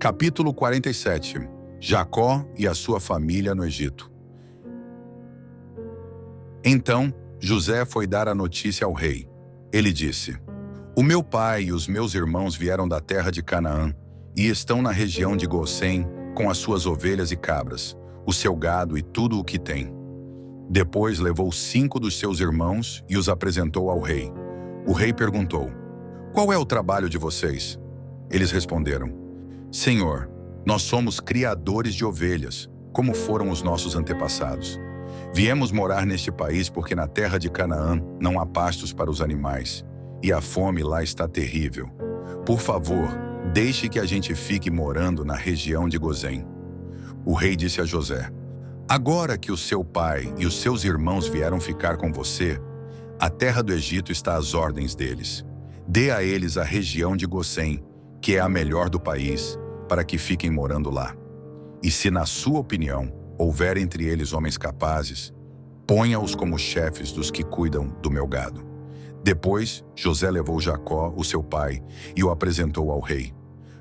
Capítulo 47. Jacó e a sua família no Egito. Então, José foi dar a notícia ao rei. Ele disse: O meu pai e os meus irmãos vieram da terra de Canaã e estão na região de Gósen com as suas ovelhas e cabras, o seu gado e tudo o que tem. Depois levou 5 dos seus irmãos e os apresentou ao rei. O rei perguntou: Qual é o trabalho de vocês? Eles responderam: Senhor, nós somos criadores de ovelhas, como foram os nossos antepassados. Viemos morar neste país porque na terra de Canaã não há pastos para os animais, e a fome lá está terrível. Por favor, deixe que a gente fique morando na região de Gósen. O rei disse a José: Agora que o seu pai e os seus irmãos vieram ficar com você, a terra do Egito está às ordens deles. Dê a eles a região de Gósen, que é a melhor do país, para que fiquem morando lá. E se, na sua opinião, houver entre eles homens capazes, ponha-os como chefes dos que cuidam do meu gado. Depois, José levou Jacó, o seu pai, e o apresentou ao rei.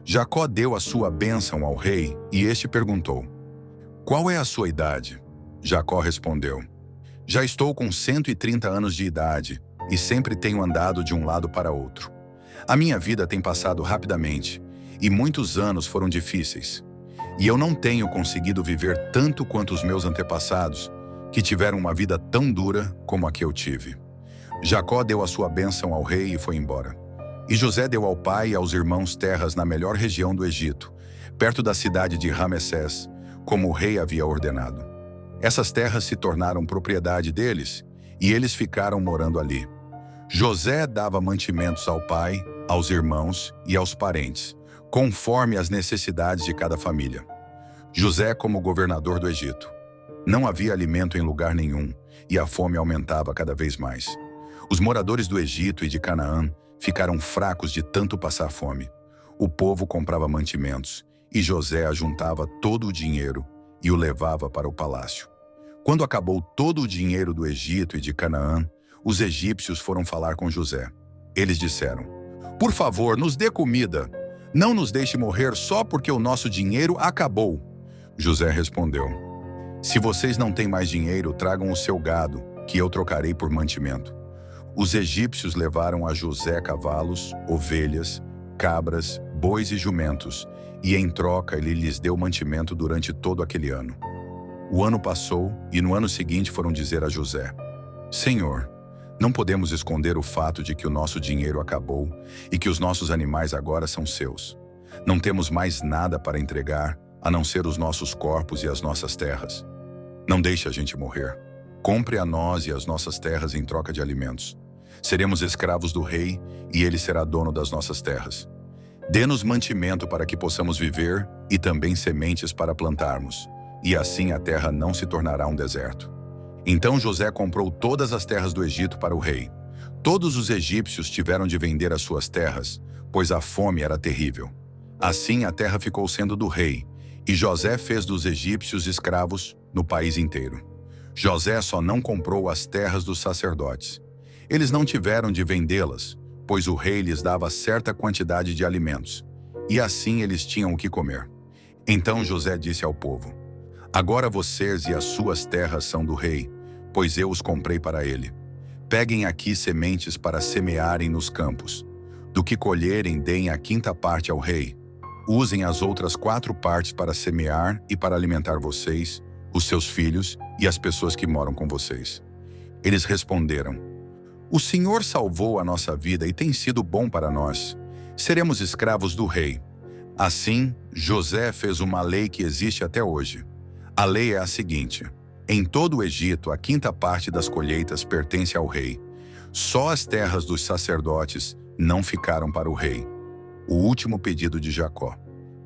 Jacó deu a sua bênção ao rei, e este perguntou: Qual é a sua idade? Jacó respondeu: Já estou com 130 anos de idade, e sempre tenho andado de um lado para outro. A minha vida tem passado rapidamente, e muitos anos foram difíceis. E eu não tenho conseguido viver tanto quanto os meus antepassados, que tiveram uma vida tão dura como a que eu tive. Jacó deu a sua bênção ao rei e foi embora. E José deu ao pai e aos irmãos terras na melhor região do Egito, perto da cidade de Ramessés, como o rei havia ordenado. Essas terras se tornaram propriedade deles, e eles ficaram morando ali. José dava mantimentos ao pai, aos irmãos e aos parentes, conforme as necessidades de cada família. José como governador do Egito. Não havia alimento em lugar nenhum, e a fome aumentava cada vez mais. Os moradores do Egito e de Canaã ficaram fracos de tanto passar fome. O povo comprava mantimentos, e José ajuntava todo o dinheiro e o levava para o palácio. Quando acabou todo o dinheiro do Egito e de Canaã, os egípcios foram falar com José. Eles disseram: Por favor, nos dê comida. Não nos deixe morrer só porque o nosso dinheiro acabou. José respondeu: Se vocês não têm mais dinheiro, tragam o seu gado, que eu trocarei por mantimento. Os egípcios levaram a José cavalos, ovelhas, cabras, bois e jumentos, e em troca ele lhes deu mantimento durante todo aquele ano. O ano passou, e no ano seguinte foram dizer a José: Senhor, não podemos esconder o fato de que o nosso dinheiro acabou e que os nossos animais agora são seus. Não temos mais nada para entregar, a não ser os nossos corpos e as nossas terras. Não deixe a gente morrer. Compre a nós e as nossas terras em troca de alimentos. Seremos escravos do rei e ele será dono das nossas terras. Dê-nos mantimento para que possamos viver e também sementes para plantarmos, e assim a terra não se tornará um deserto. Então José comprou todas as terras do Egito para o rei. Todos os egípcios tiveram de vender as suas terras, pois a fome era terrível. Assim a terra ficou sendo do rei, e José fez dos egípcios escravos no país inteiro. José só não comprou as terras dos sacerdotes. Eles não tiveram de vendê-las, pois o rei lhes dava certa quantidade de alimentos, e assim eles tinham o que comer. Então José disse ao povo: Agora vocês e as suas terras são do rei, pois eu os comprei para ele. Peguem aqui sementes para semearem nos campos. Do que colherem, deem a 5ª parte ao rei. Usem as outras 4 partes para semear e para alimentar vocês, os seus filhos e as pessoas que moram com vocês. Eles responderam: O Senhor salvou a nossa vida e tem sido bom para nós. Seremos escravos do rei. Assim, José fez uma lei que existe até hoje. A lei é a seguinte: em todo o Egito, a 5ª parte das colheitas pertence ao rei. Só as terras dos sacerdotes não ficaram para o rei. O último pedido de Jacó.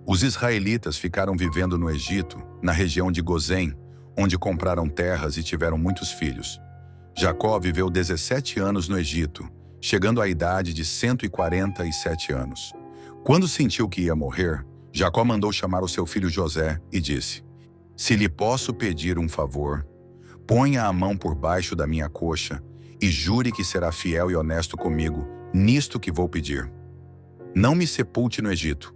Os israelitas ficaram vivendo no Egito, na região de Gósen, onde compraram terras e tiveram muitos filhos. Jacó viveu 17 anos no Egito, chegando à idade de 147 anos. Quando sentiu que ia morrer, Jacó mandou chamar o seu filho José e disse: Se lhe posso pedir um favor, ponha a mão por baixo da minha coxa e jure que será fiel e honesto comigo nisto que vou pedir. Não me sepulte no Egito.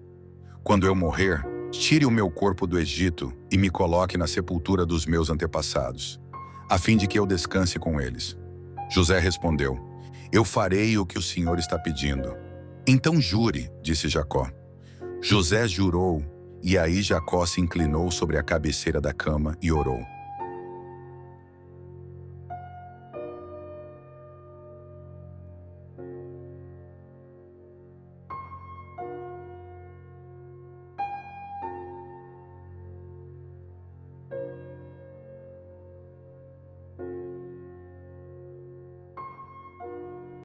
Quando eu morrer, tire o meu corpo do Egito e me coloque na sepultura dos meus antepassados, a fim de que eu descanse com eles. José respondeu: eu farei o que o Senhor está pedindo. Então jure, disse Jacó. José jurou, e aí Jacó se inclinou sobre a cabeceira da cama e orou.